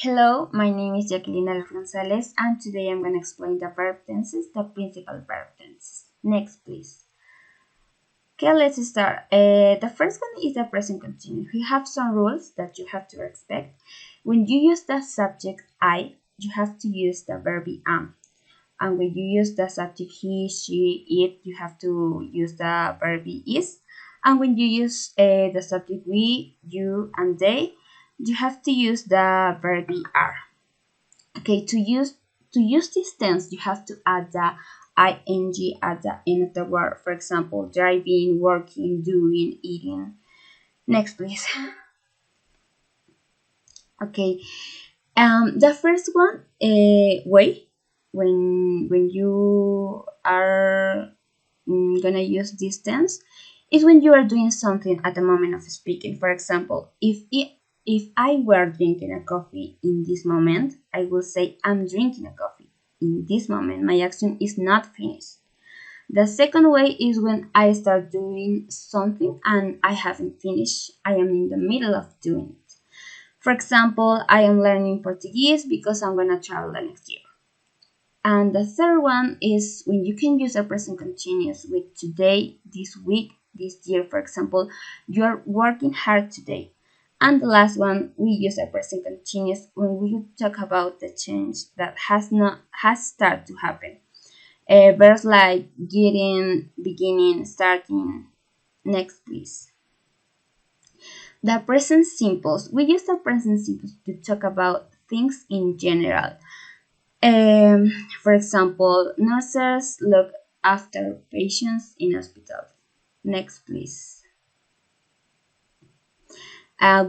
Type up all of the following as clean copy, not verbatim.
Hello, my name is Jackeline Gonzales, and today I'm going to explain the verb tenses, the principal verb tenses. Next, please. Okay, let's start. The first one is the present continuous. We have some rules that you have to respect. When you use the subject I, you have to use the verb am. And when you use the subject he, she, it, you have to use the verb is. And when you use the subject we, you, and they, you have to use the verb are. Okay, to use this tense, you have to add the ing at the end of the word. For example, driving, working, doing, eating. Next, please. Okay, the first one, way, when you are gonna use this tense, is when you are doing something at the moment of speaking. For example, if I were drinking a coffee in this moment, I will say I'm drinking a coffee. In this moment, my action is not finished. The second way is when I start doing something and I haven't finished. I am in the middle of doing it. For example, I am learning Portuguese because I'm gonna travel the next year. And the third one is when you can use a present continuous with today, this week, this year. For example, you're working hard today. And the last one, we use a present continuous when we talk about the change that has started to happen. Verbs like getting, beginning, starting. Next, please. The present simples. We use the present simples to talk about things in general. For example, nurses look after patients in hospitals. Next, please.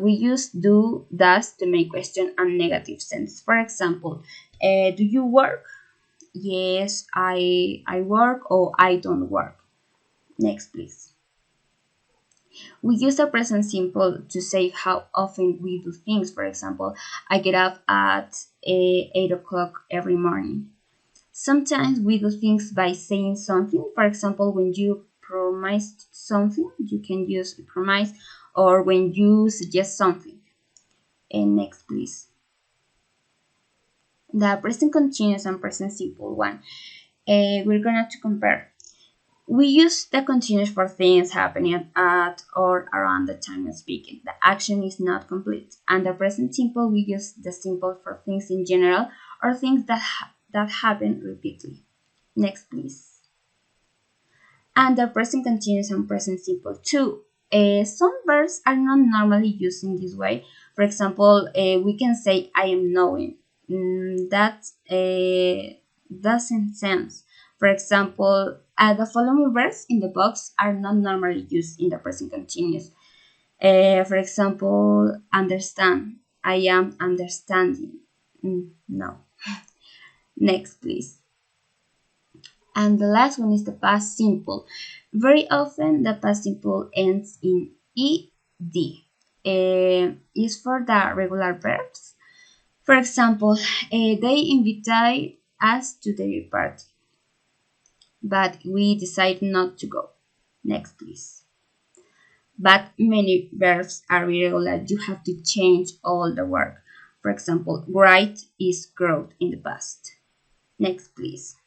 We use do, does to make question and negative sense. For example, do you work? Yes, I work, or I don't work. Next, please. We use the present simple to say how often we do things. For example, I get up at 8 o'clock every morning. Sometimes we do things by saying something. For example, when you promise something, you can use promise, or when you suggest something. And next, please. The present continuous and present simple one. We're going to compare. We use the continuous for things happening at or around the time of speaking. The action is not complete. And the present simple, we use the simple for things in general or things that happen repeatedly. Next, please. And the present continuous and present simple too. Some verbs are not normally used in this way. For example, we can say I am knowing. That doesn't sense. For example, the following verbs in the box are not normally used in the present continuous. For example, understand. I am understanding. No. Next, please. And the last one is the past simple. Very often, the past simple ends in ed. Is for the regular verbs. For example, they invited us to their party, but we decided not to go. Next, please. But many verbs are irregular. You have to change all the work. For example, write is growth in the past. Next, please.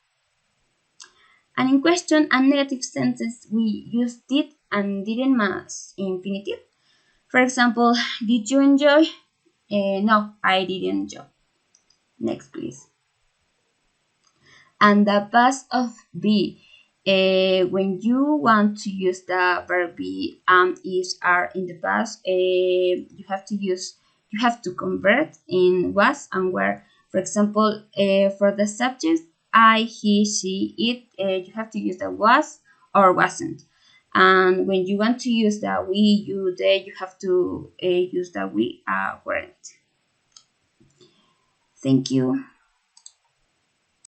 And in question and negative sentences, we use did and didn't as infinitive. For example, did you enjoy? No, I didn't enjoy. Next, please. And the past of be. When you want to use the verb be, is, are in the past, you have to convert in was and were. For example, for the subjects I, he, she, it, you have to use the was or wasn't. And when you want to use the we, you, they, you have to use the we, weren't. Thank you.